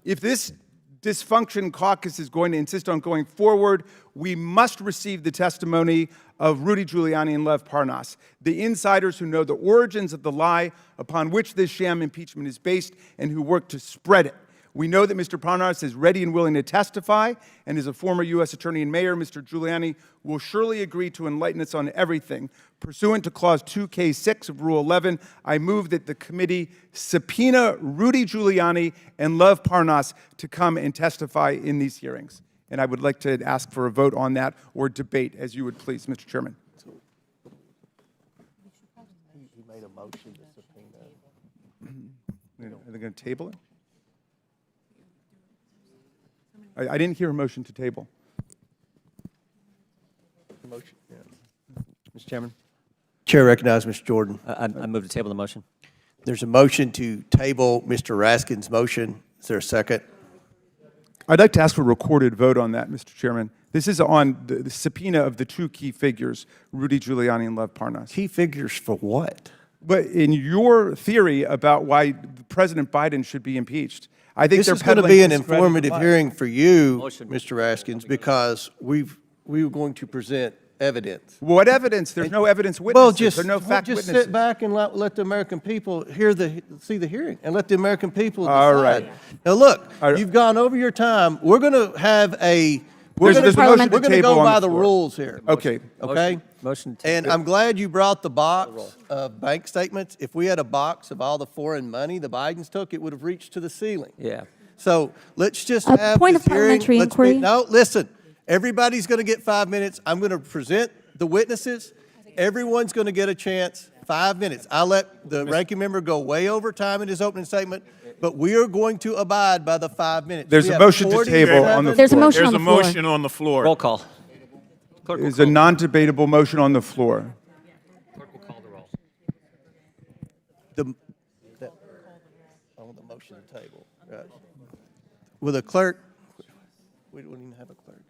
If this dysfunction caucus is going to insist on going forward, we must receive the testimony of Rudy Giuliani and Lev Parnas, the insiders who know the origins of the lie upon which this sham impeachment is based and who work to spread it. We know that Mr. Parnas is ready and willing to testify, and as a former U.S. attorney and mayor, Mr. Giuliani will surely agree to enlighten us on everything. Pursuant to Clause 2K6 of Rule 11, I move that the committee subpoena Rudy Giuliani and Lev Parnas to come and testify in these hearings. And I would like to ask for a vote on that or debate, as you would please, Mr. Chairman. He made a motion to subpoena. Are they going to table it? I didn't hear a motion to table. Motion, yeah. Mr. Chairman. Chair recognizes Mr. Jordan. I move to table the motion. There's a motion to table Mr. Raskin's motion. Is there a second? I'd like to ask for a recorded vote on that, Mr. Chairman. This is on the subpoena of the two key figures, Rudy Giuliani and Lev Parnas. Key figures for what? But in your theory about why President Biden should be impeached, I think this is going to be an informative hearing for you, Mr. Raskins, because we were going to present evidence. What evidence? There's no evidence witnesses. Well, just, there are no fact just witnesses. sit back and let the American people see the hearing and let the American people decide. All right. Now, look, you've gone over your time. We're going to have a We're going to go by the rules here. Okay. Okay? Motion to And I'm glad you brought the box of bank statements. If we had a box of all the foreign money the Bidens took, it would have reached to the ceiling. Yeah. So let's just have point this of parliamentary hearing. inquiry. No, listen. Everybody's going to get 5 minutes. I'm going to present the witnesses. Everyone's going to get a chance. 5 minutes. I'll let the ranking member go way over time in his opening statement, but we are going to abide by the 5 minutes. There's a motion to table on the floor. There's a motion There's on a the floor. motion on the floor. Roll call. Clerk will There's a non-debatable motion on the floor. Clerk will call the roll. On the motion to table. Right. Will the clerk, we don't even have a clerk.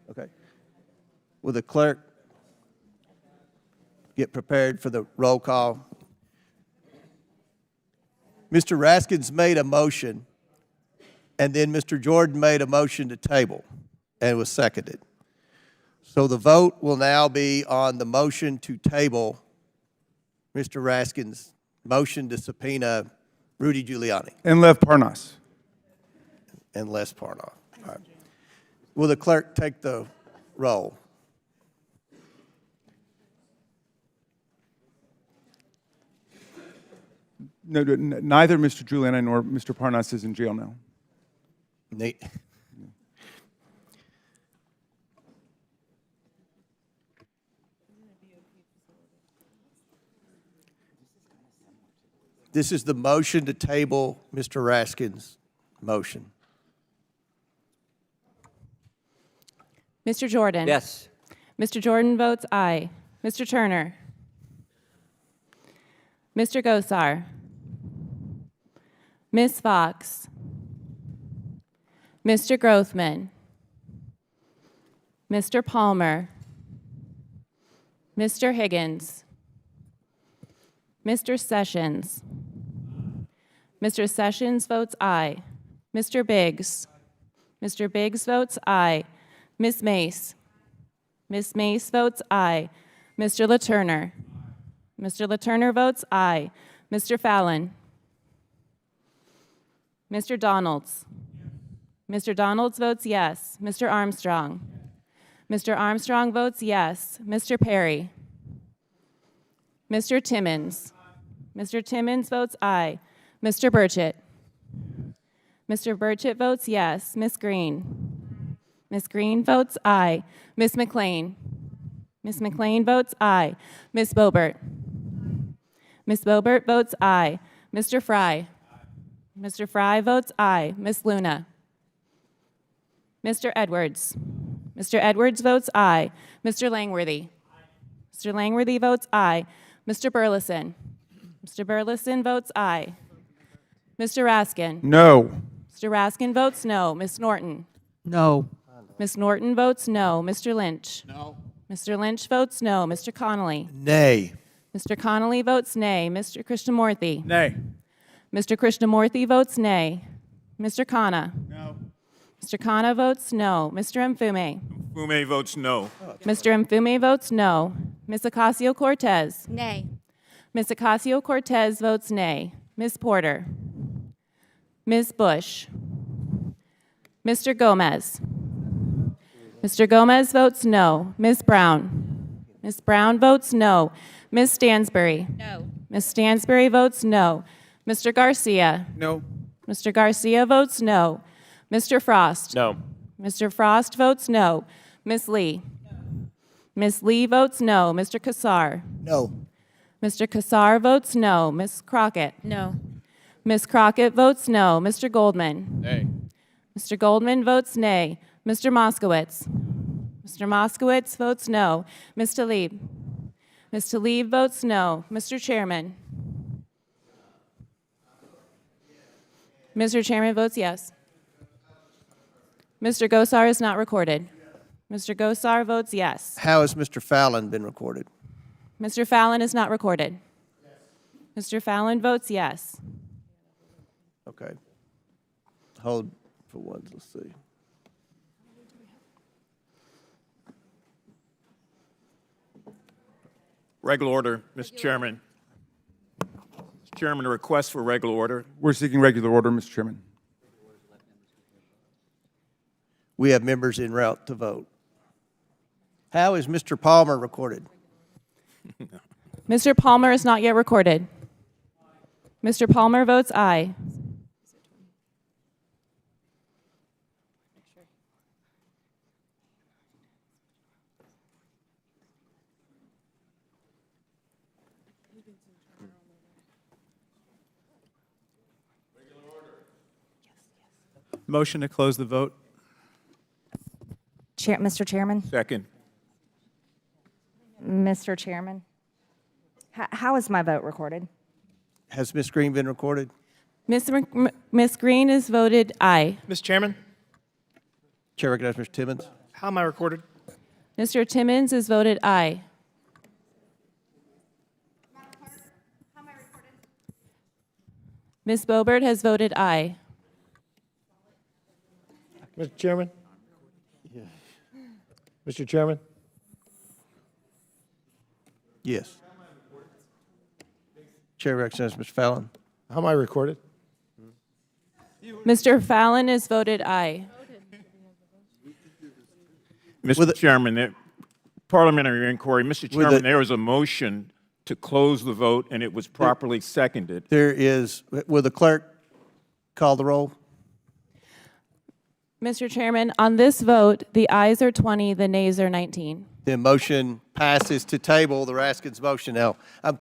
Okay. Will the clerk get prepared for the roll call? Mr. Raskins made a motion, and then Mr. Jordan made a motion to table, and it was seconded. So the vote will now be on the motion to table Mr. Raskins' motion to subpoena Rudy Giuliani And Lev Parnas. and Les Parnas. All right. Will the clerk take the roll? No, neither Mr. Giuliani nor Mr. Parnas is in jail now. Nate. This is the motion to table Mr. Raskin's motion. Mr. Jordan? Yes. Mr. Jordan votes aye. Mr. Turner? Mr. Gosar? Ms. Fox? Mr. Grothman? Mr. Palmer? Mr. Higgins? Mr. Sessions? Mr. Sessions votes aye. Mr. Biggs? Mr. Biggs votes aye. Ms. Mace? Ms. Mace votes aye. Mr. LaTurner? Mr. LaTurner votes aye. Mr. Fallon? Mr. Donalds? Mr. Donalds votes yes. Mr. Armstrong? Mr. Armstrong votes yes. Mr. Perry? Mr. Timmons? Mr. Timmons votes aye. Mr. Burchett? Mr. Burchett votes yes. Ms. Green? Ms. Green votes aye. Ms. McLean? Ms. McLean votes aye. Ms. Boebert? Ms. Boebert votes aye. Mr. Fry? Mr. Fry votes aye. Ms. Luna? Mr. Edwards? Mr. Edwards votes aye. Mr. Langworthy? Mr. Langworthy votes aye. Mr. Burleson? Mr. Burleson votes aye. Mr. Raskin? No. Mr. Raskin votes no. Ms. Norton? No. Ms. Norton votes no. Mr. Lynch? No. Mr. Lynch votes no. Mr. Connolly? Nay. Mr. Connolly votes nay. Mr. Krishnamurthy? Nay. Mr. Krishnamurthy votes nay. Mr. Kana? No. Mr. Kana votes no. Mr. Mfume? Fume votes no. Mr. Mfume votes no. Ms. Ocasio-Cortez? Nay. Ms. Ocasio-Cortez votes nay. Ms. Porter? Ms. Bush? Mr. Gomez? Mr. Gomez votes no. Ms. Brown? Ms. Brown votes no. Ms. Stansbury? No. Ms. Stansbury votes no. Mr. Garcia? No. Mr. Garcia votes no. Mr. Frost? No. Mr. Frost votes no. Ms. Lee? Ms. Lee votes no. Mr. Kassar? No. Mr. Kassar votes no. Ms. Crockett? No. Ms. Crockett votes no. Mr. Goldman? Nay. Mr. Goldman votes nay. Mr. Moskowitz? Mr. Moskowitz votes no. Ms. Tlaib? Ms. Tlaib votes no. Mr. Chairman? Mr. Chairman votes yes. Mr. Gosar is not recorded. Mr. Gosar votes yes. How has Mr. Fallon been recorded? Mr. Fallon is not recorded. Mr. Fallon votes yes. Okay. Hold for one, let's see. Regular order, Mr. Chairman. Mr. Chairman, a request for regular order. We're seeking regular order, Mr. Chairman. We have members en route to vote. How is Mr. Palmer recorded? Mr. Palmer is not yet recorded. Mr. Palmer votes aye. Motion to close the vote. Mr. Chairman? Second. Mr. Chairman? How is my vote recorded? Has Ms. Green been recorded? Ms. Green is voted aye. Mr. Chairman, Chair recognizes Mr. Timmons. how am I recorded? Mr. Timmons is voted aye. Ms. Boebert has voted aye. Mr. Chairman? Mr. Chairman? Yes. Chair recognizes Mr. Fallon. How am I recorded? Mr. Fallon is voted aye. Mr. Chairman, parliamentary inquiry. Mr. With Chairman, the- there was a motion to close the vote, and it was properly seconded. There is, will the clerk call the roll? Mr. Chairman, on this vote, the ayes are 20, the nays are 19. The motion passes to table the Raskin's motion. Now, I'm